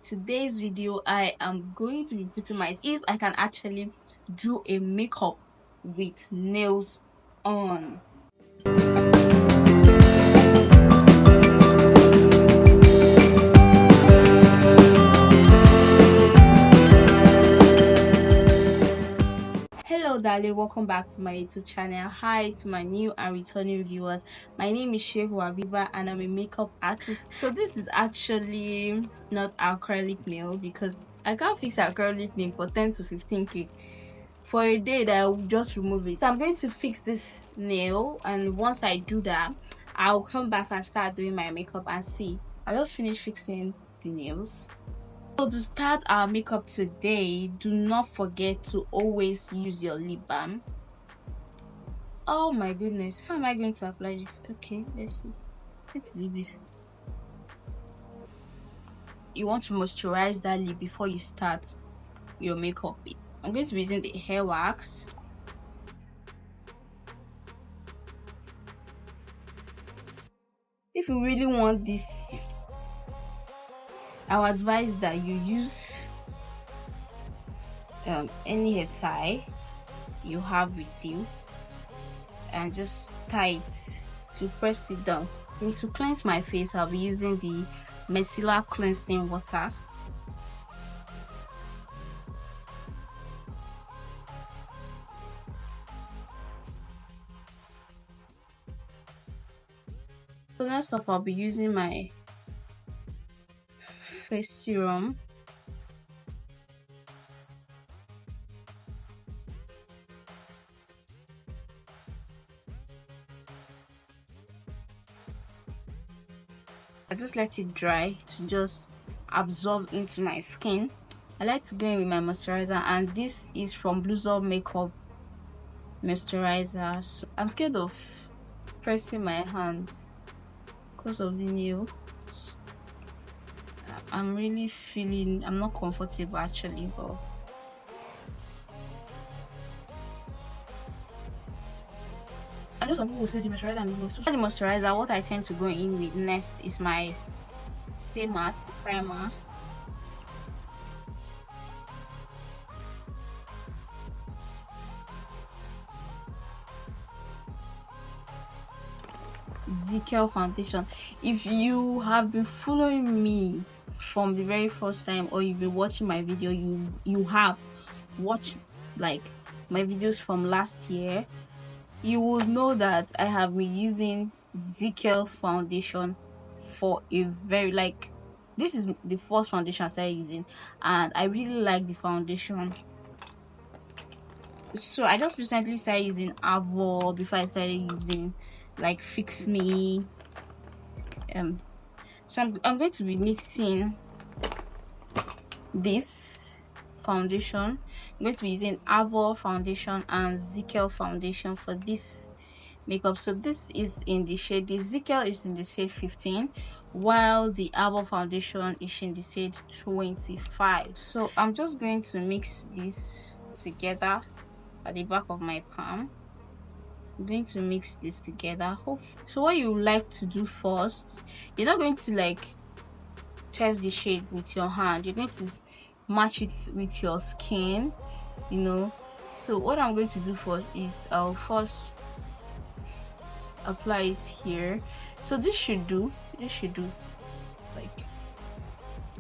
today's video I am going to be putting my if I can actually do a makeup with nails on. Hello darling, welcome back to my YouTube channel. Hi to my new and returning viewers. My name is Shehu Abiba and I'm a makeup artist. So this is actually not acrylic nail because I can't fix acrylic nail for 10 to 15k for a day that I will just remove it. So I'm going to fix this nail, and once I do that I'll come back and start doing my makeup and see. I just finished fixing the nails. So to start our makeup today, do not forget to always use your lip balm. Oh my goodness, how am I going to apply this? Okay, let's see. Let's do this. You want to moisturize that lip before you start your makeup. I'm going to be using the hair wax. If you really want this, I would advise that you use any hair tie you have with you and just tie it to press it down. And to cleanse my face, I'll be using the micellar cleansing water. So next up, I'll be using my face serum. I just let it dry to just absorb into my skin. I like to go in with my moisturizer, and this is from Blue's Makeup moisturizer. So I'm scared of pressing my hand because of the nail. I'm really feeling I'm not comfortable actually, but I know some people say the moisturizer is too. The moisturizer, what I tend to go in with next is my Stay Matte primer. Zickel foundation. If you have been following me from the very first time, or you've been watching my video, you have watched like my videos from last year, you would know that I have been using Zickel foundation for a very this is the first foundation I started using, and I really like the foundation. So I just recently started using Avo before I started using like Fix Me. So I'm going to be mixing this foundation. I'm going to be using Avo foundation and Zickel foundation for this makeup. So this is in the shade, the Zickel is in the shade 15, while the Avo foundation is in the shade 25. So I'm just going to mix this together at the back of my palm. I'm going to mix this together. So what you like to do first, you're not going to like test the shade with your hand, you're going to match it with your skin, you know. So what I'm going to do first is I'll first apply it here. So this should do like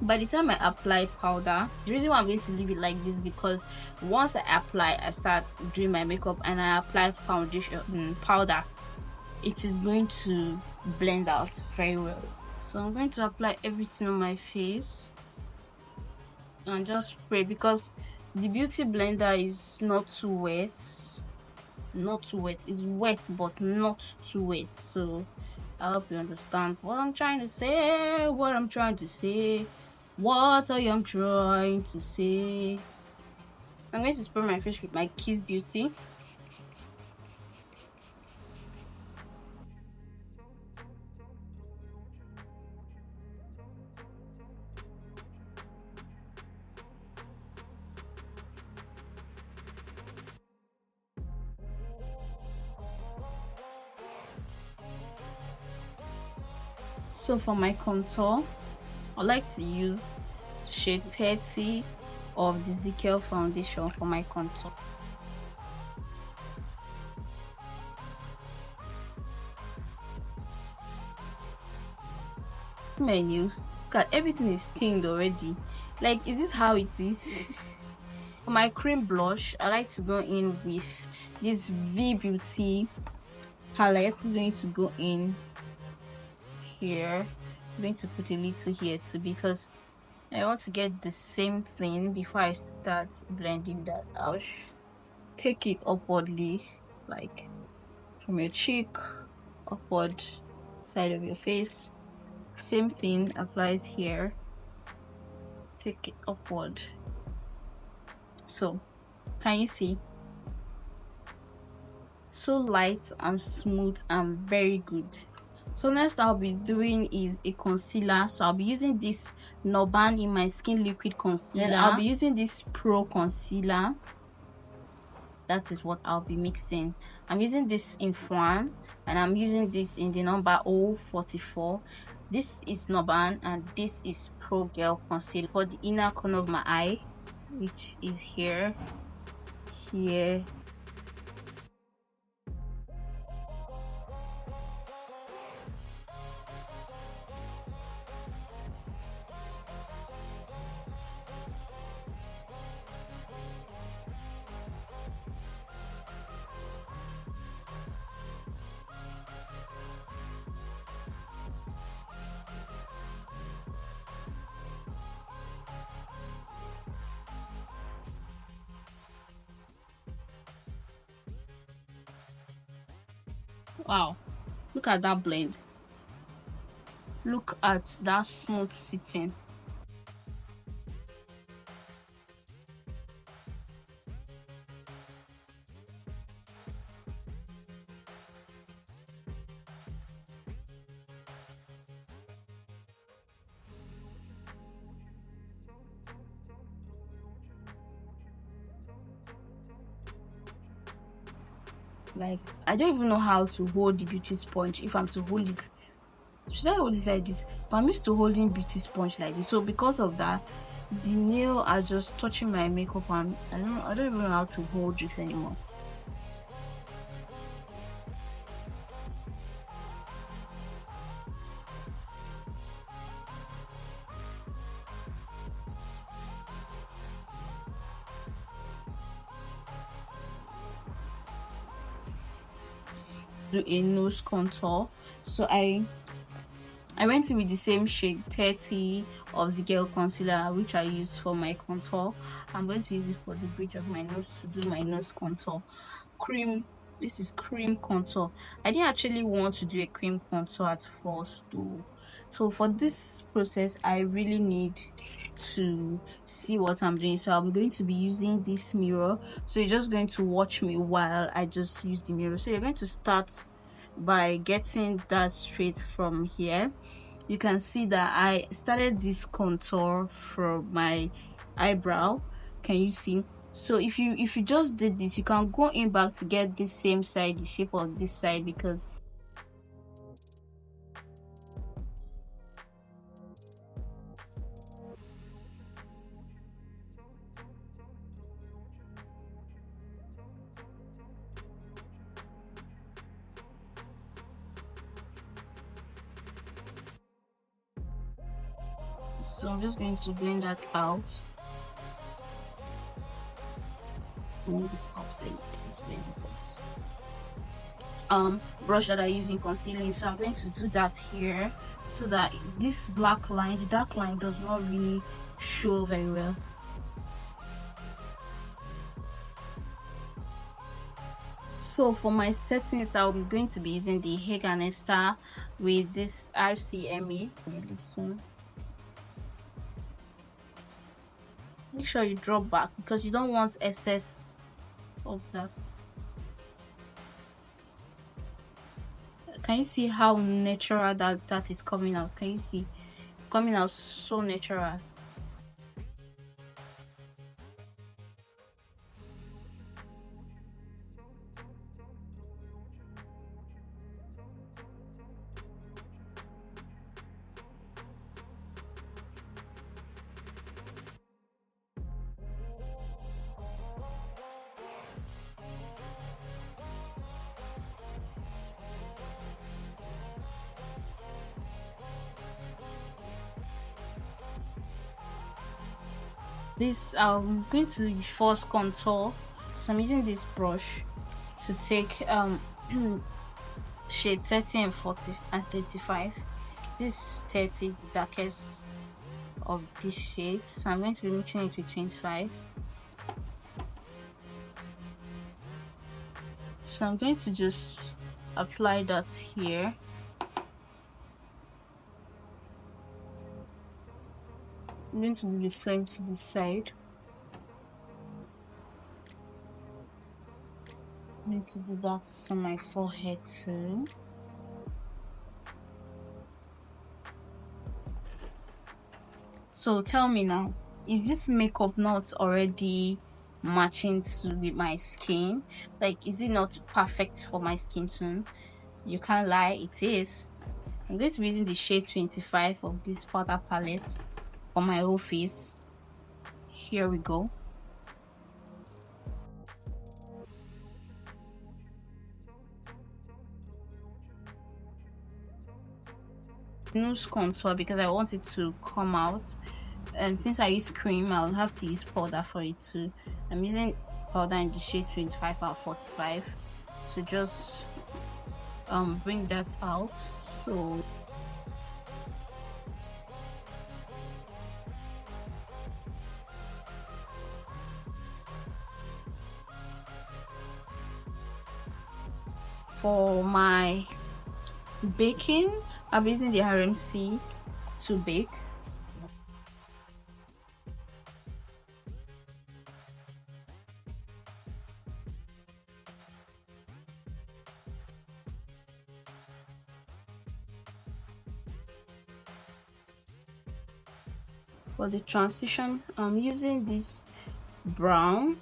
by the time I apply powder. The reason why I'm going to leave it like this, because once I apply, I start doing my makeup and I apply foundation powder, it is going to blend out very well. So I'm going to apply everything on my face and just spray, because the beauty blender is not too wet. It's wet but not too wet. So I hope you understand what I'm trying to say. What I am trying to say. I'm going to spray my face with my Kiss Beauty. So for my contour, I like to use shade 30 of the Ezekiel foundation for my contour. My nails, God, everything is stained already. Like, is this how it is? For my cream blush, I like to go in with this V Beauty palette. I'm going to go in here. I'm going to put a little here too, because I want to get the same thing before I start blending that out. Take it upwardly, like from your cheek, upward side of your face. Same thing applies here. Take it upward. So, can you see? So light and smooth and very good. So next I'll be doing is a concealer. So I'll be using this Noban in my Skin Liquid Concealer. Then I'll be using this Pro Concealer. That is what I'll be mixing. I'm using this in Fuan, and I'm using this in the number 044. This is Noban and this is Pro Gel Concealer for the inner corner of my eye, which is here. Wow, look at that blend. Look at that smooth sitting. Like, I don't even know how to hold the beauty sponge. If I'm to hold it, should I hold it like this? But I'm used to holding beauty sponge like this, so because of that, the nail are just touching my makeup, and I don't even know how to hold this anymore. Do a nose contour. So I went in with the same shade 30 of the Gel Concealer, which I use for my contour. I'm going to use it for the bridge of my nose to do my nose contour. This is cream contour. I didn't actually want to do a cream contour at first though. So for this process, I really need to see what I'm doing. So I'm going to be using this mirror. So you're just going to watch me while I just use the mirror. So you're going to start by getting that straight from here. You can see that I started this contour from my eyebrow. Can you see? So if you just did this, you can go in back to get this same side, the shape of this side, because so I'm just going to blend that out. Blend it out, blend it out, blend it out. Brush that I use in concealing, so I'm going to do that here so that this black line, the dark line, does not really show very well. So for my settings, I'm going to be using the Hagan Esther with this RCMA. Make sure you drop back because you don't want excess of that. Can you see how natural that is coming out? Can you see? It's coming out so natural. This I'm going to first contour, so I'm using this brush to take shade 30 and 40 and 35. This 30, the darkest of these shades, so I'm going to be mixing it with 25. So I'm going to just apply that here. I'm going to do the same to this side. I'm going to do that on my forehead too. So tell me now, is this makeup not already matching with my skin? Like, is it not perfect for my skin tone? You can't lie, it is. I'm going to be using the shade 25 of this powder palette on my whole face. Here we go. Nose contour because I want it to come out, and since I use cream, I'll have to use powder for it too. I'm using powder in the shade 25 or 45 to just bring that out. So for my baking, I'm using the RMC to bake. For the transition, I'm using this brown,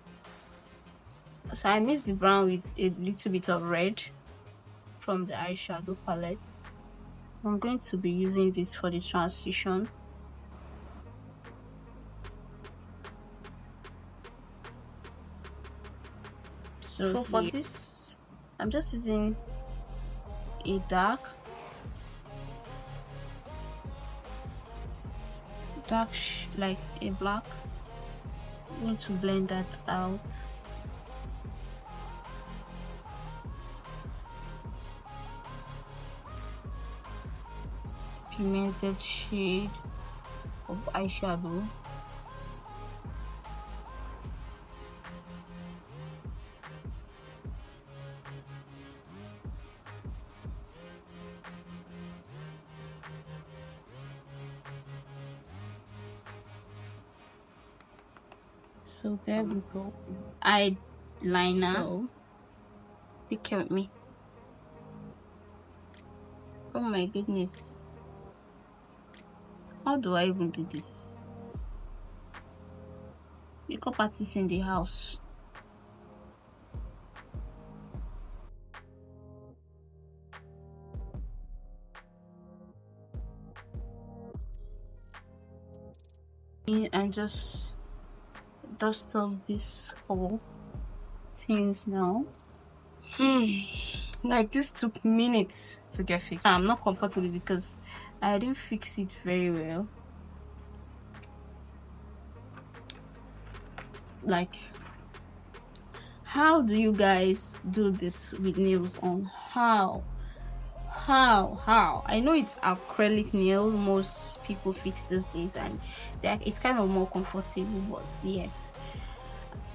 so I mix the brown with a little bit of red from the eyeshadow palette. I'm going to be using this for the transition. So for this, I'm just using a dark like a black. I'm going to blend that out. Pigmented shade of eyeshadow. So there we go. Eyeliner. So take care of me. Oh my goodness. How do I even do this? Makeup artist in the house. And just dust off this whole things now. Like, this took minutes to get fixed. I'm not comfortable because I didn't fix it very well. Like, how do you guys do this with nails on? How I know it's acrylic nail most people fix these days, and it's kind of more comfortable, but yet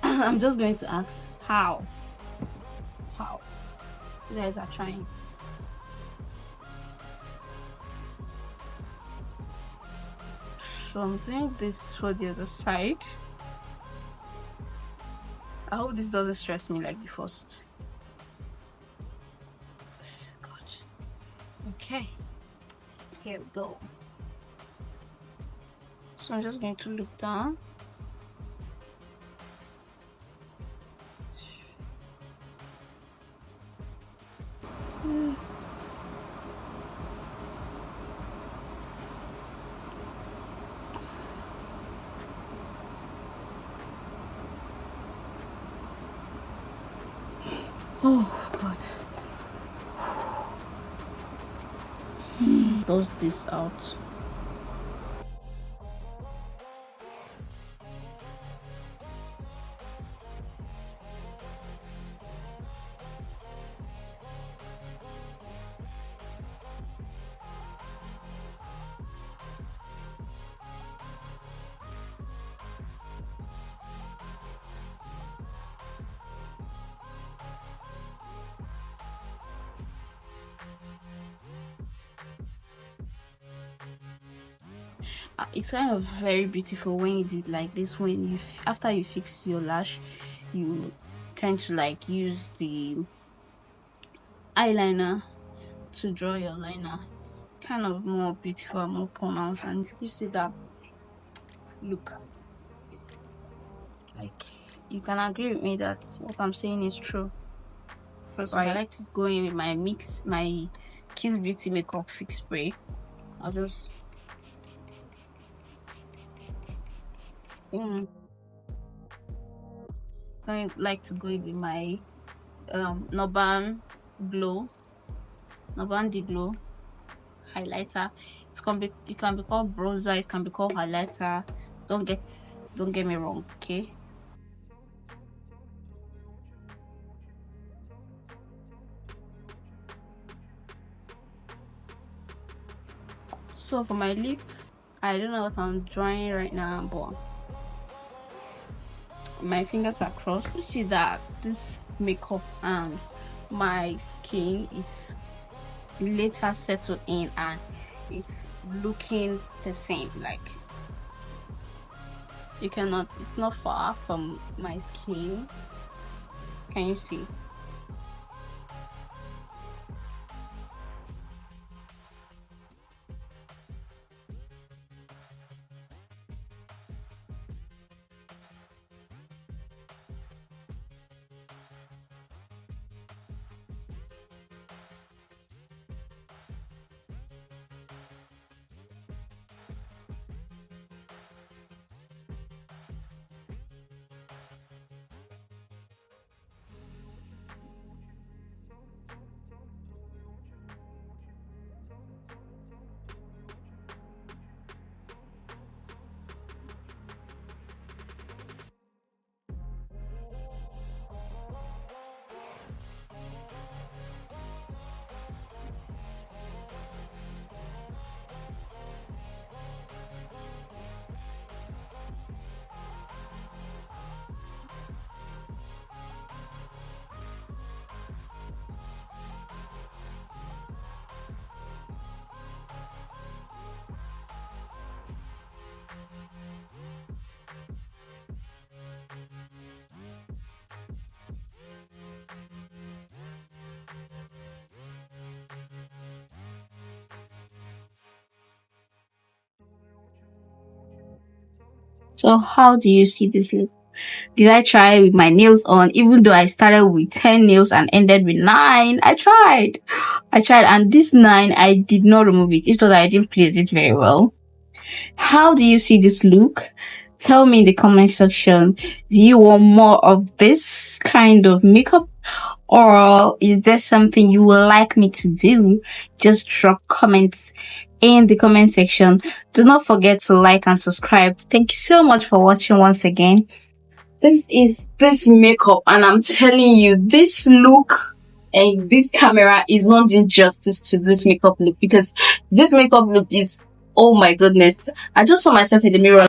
I'm just going to ask how you guys are trying. So I'm doing this for the other side. I hope this doesn't stress me like the first. God. Okay, here we go. So I'm just going to look down. Oh God. Close this out. it's kind of very beautiful when you do it like this. When you after you fix your lash, you tend to like use the eyeliner to draw your liner. It's kind of more beautiful, more pronounced, and it gives you that look. Like, you can agree with me that what I'm saying is true. First, right. I like to go in with my Kiss Beauty makeup fix spray. I'll just I like to go in with my Noban Glow, Noban D Glow highlighter. It can be called bronzer, it can be called highlighter. Don't get me wrong, okay? So for my lip, I don't know what I'm drawing right now, but my fingers are crossed. You see that this makeup and my skin is later settled in and it's looking the same. Like, it's not far from my skin. Can you see? So how do you see this look? Did I try with my nails on? Even though I started with 10 nails and ended with 9, I tried, and this 9, I did not remove it. It was I didn't place it very well. How do you see this look? Tell me in the comment section. Do you want more of this kind of makeup, or is there something you would like me to do? Just drop comments in the comment section. Do not forget to like and subscribe. Thank you so much for watching once again. This is this makeup, and I'm telling you, this look and this camera is not doing justice to this makeup look, because this makeup look is, oh my goodness. I just saw myself in the mirror.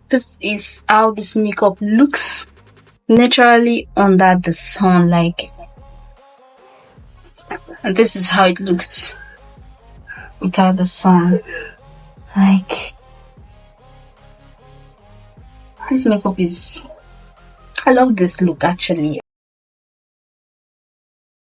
This is how this makeup looks naturally under the sun, like, and this is how it looks without the sun. Like, this makeup is, I love this look actually.